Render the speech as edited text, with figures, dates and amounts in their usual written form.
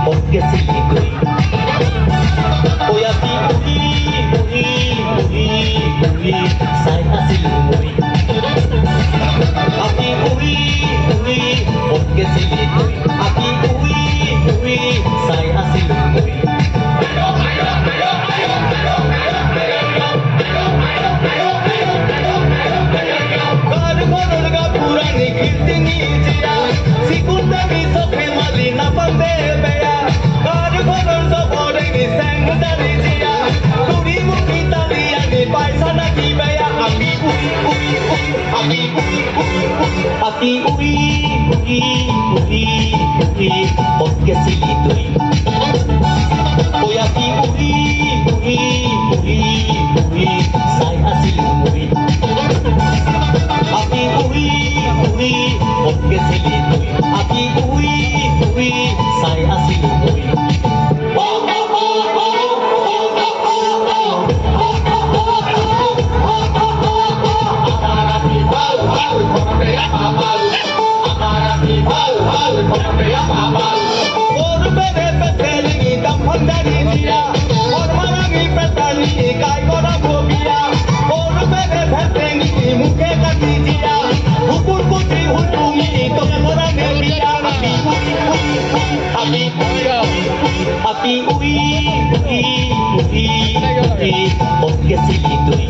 porque se lidoy. Hoy aquí sai hasil muy. Aquí porque se lidoy. Aquí sai hasil muy. Ati porque se lidoy. Hoy aquí sai hasil muy. Aquí porque se lidoy. Aquí sai hasil muy. Aquí porque se lidoy.